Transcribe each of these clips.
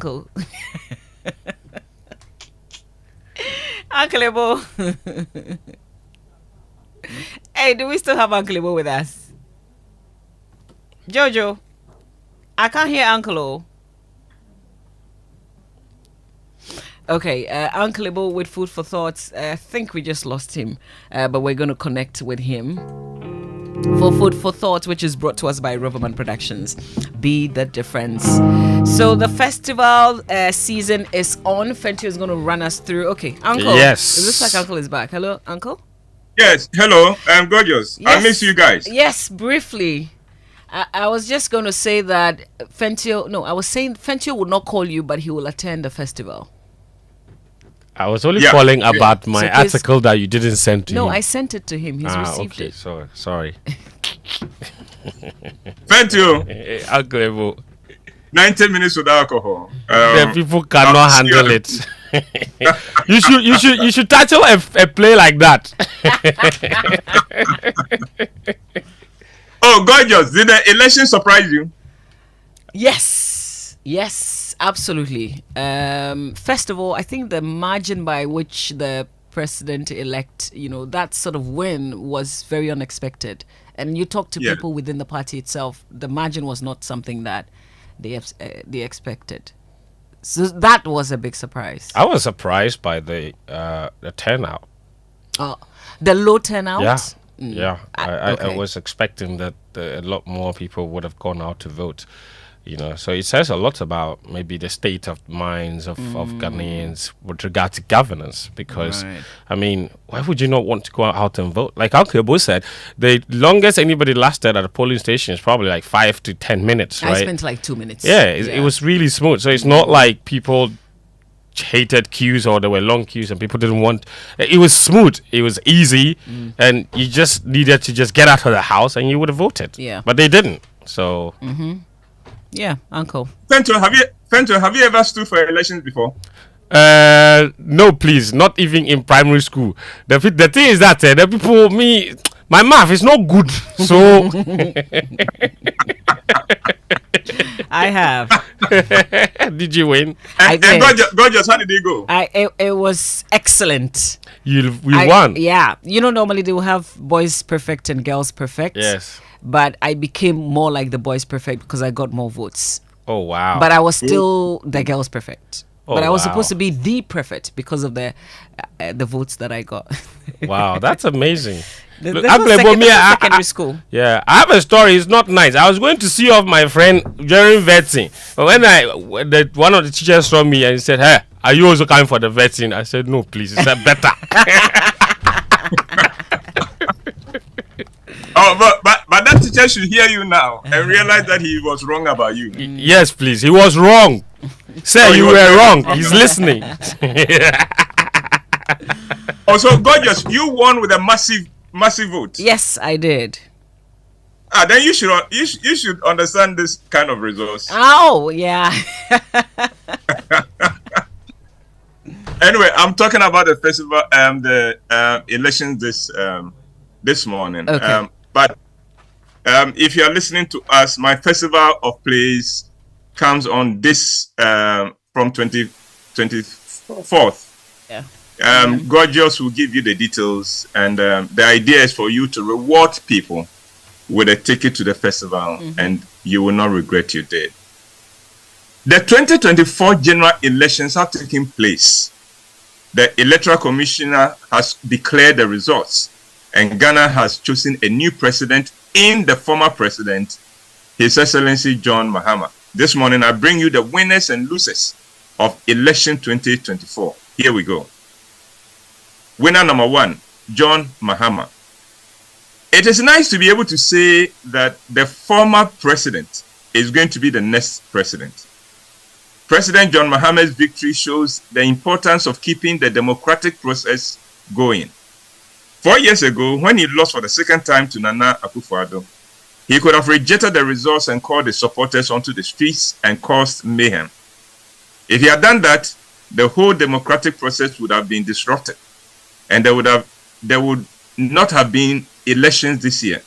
Uncle. Uncle Ebo. Hey, do we still have Uncle Ebo with us? Jojo, I can't hear Uncle O. Okay, Uncle Ebo with food for thoughts. I think we just lost him, but we're going to connect with him for food for thought, which is brought to us by Riverman Productions. Be the difference. So the festival season is on. Fenty is going to run us through. Okay, Uncle. Yes. It looks like Uncle is back. Hello, Uncle. Yes. Hello. I'm gorgeous. Yes. I miss you guys. Yes, briefly. I was just going to say that I was saying Fenty would not call you, but he will attend the festival. I was only calling about my So please- article that you didn't send to him. No, I sent it to him. He's received okay. it. Sorry. Fentio, Uncle Ebo. 90 minutes without alcohol. The people cannot handle it. you should title a play like that. Oh, gorgeous. Did the election surprise you? Yes, absolutely. First of all, I think the margin by which the president-elect, that sort of win was very unexpected. And you talk to people within the party itself, the margin was not something that they expected. So that was a big surprise. I was surprised by the turnout. The low turnout. Yeah. Mm. Yeah, I Okay. was expecting that a lot more people would have gone out to vote. So it says a lot about maybe the state of minds of Ghanaians with regard to governance. Because, Right. I mean, why would you not want to go out and vote? Like Uncle Ebo said, the longest anybody lasted at a polling station is probably like 5 to 10 minutes, right? I spent like 2 minutes. Yeah, it was really smooth. So it's not like people hated queues or there were long queues and people didn't want. It was smooth. It was easy, and you just needed to just get out of the house and you would have voted. Yeah. But they didn't. So Yeah, Uncle. Fentio, have you ever stood for elections before? no, please, not even in primary school. The thing is that the people, my math is not good. So I have. did you win? I And did. gorgeous, how did it go? It was excellent. You won. Yeah. Normally they will have boys perfect and girls perfect. Yes. But I became more like the boys perfect because I got more votes. Oh wow. But I was still the girls perfect. Oh, but I was wow. supposed to be the perfect because of the votes that I got. Wow, that's amazing. This Look, was Uncle Ebo, secondary school. Yeah, I have a story. It's not nice. I was going to see off my friend during vetting, but when one of the teachers saw me and he said, "Hey, are you also coming for the vetting?" I said, "No, please. It's better." Oh, but that teacher should hear you now and realize that he was wrong about you. Yes, please. He was wrong. Sir, you were wrong. He's listening. Also, gorgeous, you won with a massive vote. Yes, I did. Then you should understand this kind of results. Oh, yeah. Anyway, I'm talking about the festival, the elections this morning. Okay. But if you are listening to us, my festival of plays comes on this from 24th. Yeah. Gorgeous will give you the details, and the idea is for you to reward people with a ticket to the festival, and you will not regret you did. The 2024 general elections have taken place. The Electoral Commissioner has declared the results, and Ghana has chosen a new president in the former president, His Excellency John Mahama. This morning, I bring you the winners and losers of election 2024. Here we go. Winner number 1, John Mahama. It is nice to be able to say that the former president is going to be the next president. President John Mahama's victory shows the importance of keeping the democratic process going. 4 years ago, when he lost for the second time to Nana Akufo-Addo, he could have rejected the results and called his supporters onto the streets and caused mayhem. If he had done that, the whole democratic process would have been disrupted, and there would not have been elections this year.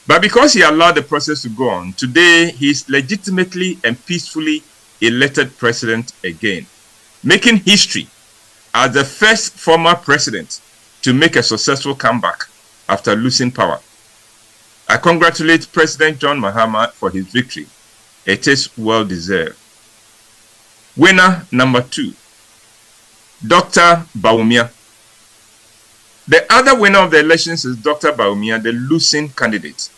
But because he allowed the process to go on, today he is legitimately and peacefully elected president again, making history as the first former president to make a successful comeback after losing power. I congratulate President John Mahama for his victory. It is well deserved. Winner number 2, Dr. Bawumia. The other winner of the elections is Dr. Bawumia, the losing candidate.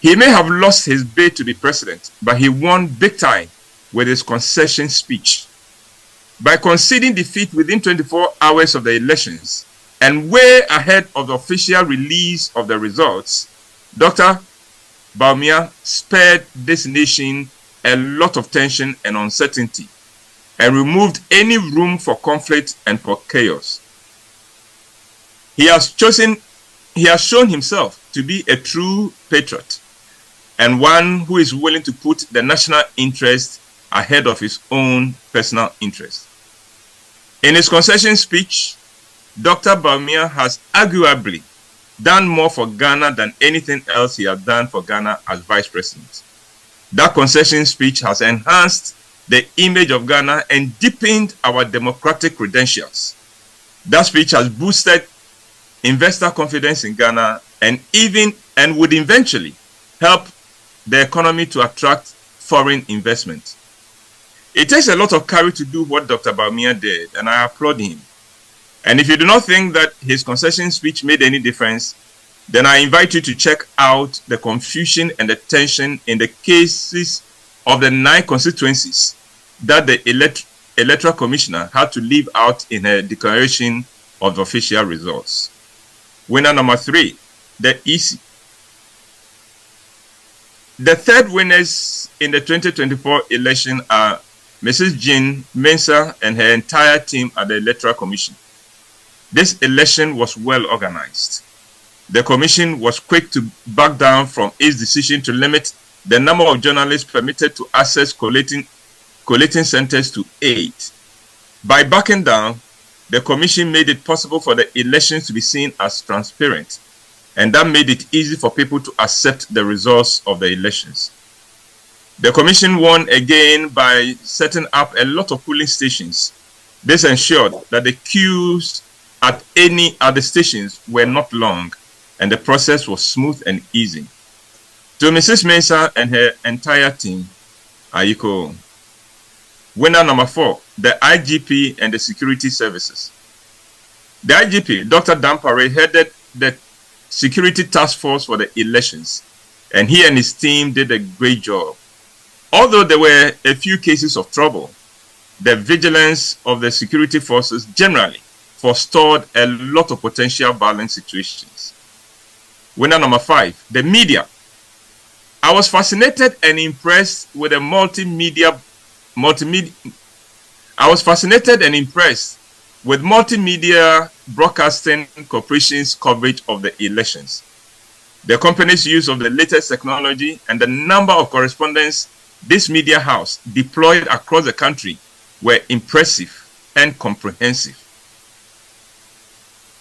He may have lost his bid to be president, but he won big time with his concession speech. By conceding defeat within 24 hours of the elections and way ahead of the official release of the results, Dr. Bawumia spared this nation a lot of tension and uncertainty and removed any room for conflict and for chaos. He has shown himself to be a true patriot and one who is willing to put the national interest ahead of his own personal interest. In his concession speech, Dr. Bawumia has arguably done more for Ghana than anything else he has done for Ghana as vice president. That concession speech has enhanced the image of Ghana and deepened our democratic credentials. That speech has boosted investor confidence in Ghana and would eventually help the economy to attract foreign investment. It takes a lot of courage to do what Dr. Bawumia did, and I applaud him. And if you do not think that his concession speech made any difference, then I invite you to check out the confusion and the tension in the cases of the 9 constituencies that the electoral commissioner had to leave out in her declaration of the official results. Winner number 3, the EC. The third winners in the 2024 election are Mrs. Jean Mensah and her entire team at the Electoral Commission. This election was well organized. The commission was quick to back down from its decision to limit the number of journalists permitted to access collating centers to 8. By backing down, the commission made it possible for the elections to be seen as transparent, and that made it easy for people to accept the results of the elections. The commission won again by setting up a lot of polling stations. This ensured that the queues at any other stations were not long, and the process was smooth and easy. To Mrs. Mensah and her entire team, Ayiko. Winner number 4, the IGP and the security services. The IGP, Dr. Dampare, headed the security task force for the elections, and he and his team did a great job. Although there were a few cases of trouble, the vigilance of the security forces generally forestalled a lot of potential violent situations. Winner number 5, the media. I was fascinated and impressed with the multimedia Broadcasting Corporation's coverage of the elections. The company's use of the latest technology and the number of correspondents this media house deployed across the country were impressive and comprehensive.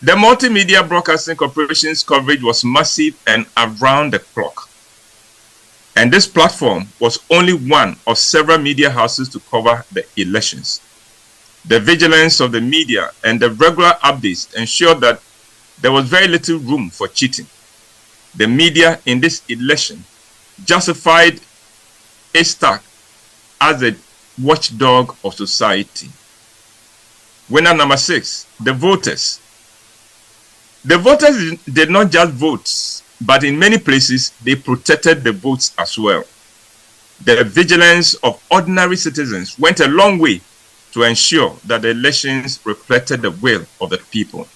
The Multimedia Broadcasting Corporation's coverage was massive and around the clock. And this platform was only one of several media houses to cover the elections. The vigilance of the media and the regular updates ensured that there was very little room for cheating. The media in this election justified its task as a watchdog of society. Winner number 6, the voters. The voters did not just vote, but in many places they protected the votes as well. The vigilance of ordinary citizens went a long way to ensure that the elections reflected the will of the people.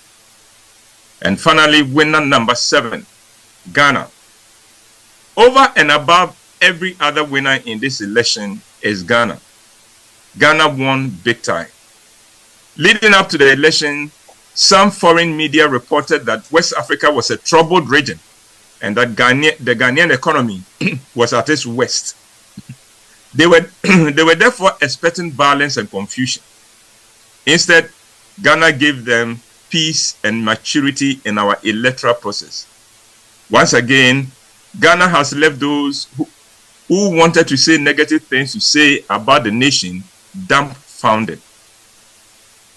And finally, winner number 7, Ghana. Over and above every other winner in this election is Ghana. Ghana won big time. Leading up to the election, some foreign media reported that West Africa was a troubled region and that the Ghanaian economy was at its worst. They were therefore expecting violence and confusion. Instead, Ghana gave them peace and maturity in our electoral process. Once again, Ghana has left those who wanted to say negative things to say about the nation dumbfounded.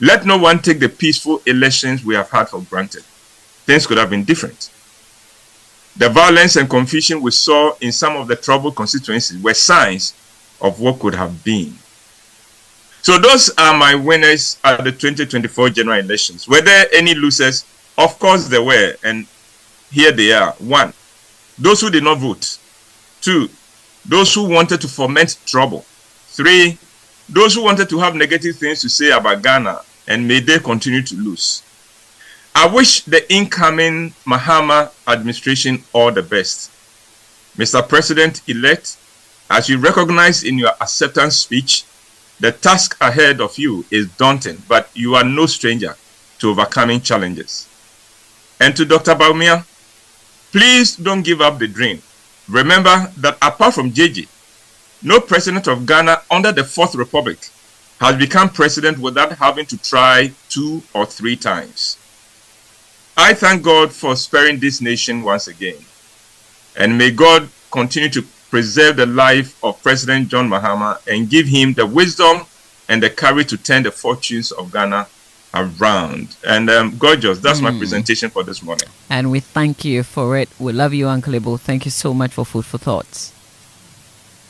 Let no one take the peaceful elections we have had for granted. Things could have been different. The violence and confusion we saw in some of the troubled constituencies were signs of what could have been. So those are my winners at the 2024 general elections. Were there any losers? Of course there were, and here they are. 1, those who did not vote. 2, those who wanted to foment trouble. 3, those who wanted to have negative things to say about Ghana, and may they continue to lose. I wish the incoming Mahama administration all the best. Mr. President-elect, as you recognize in your acceptance speech, the task ahead of you is daunting, but you are no stranger to overcoming challenges. And to Dr. Bawumia, please don't give up the dream. Remember that apart from JJ, no president of Ghana under the Fourth Republic has become president without having to try 2 or 3 times. I thank God for sparing this nation once again. And may God continue to preserve the life of President John Mahama and give him the wisdom and the courage to turn the fortunes of Ghana around. And gorgeous, that's my presentation for this morning. And we thank you for it. We love you, Uncle Ebo. Thank you so much for Food for Thoughts.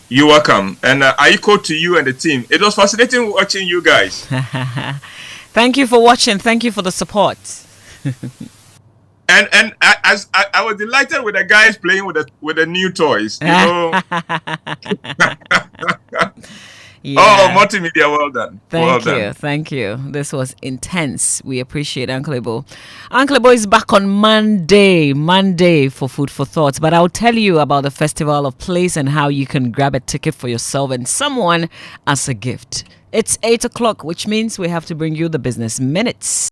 You're welcome. And I echo to you and the team. It was fascinating watching you guys. Thank you for watching. Thank you for the support. And I was delighted with the guys playing with the new toys. You know. Yeah. Oh, multimedia, well done. Thank you. This was intense. We appreciate Uncle Ebo. Uncle Ebo is back on Monday for Food for Thoughts. But I'll tell you about the Festival of Place and how you can grab a ticket for yourself and someone as a gift. It's 8 o'clock, which means we have to bring you the business minutes.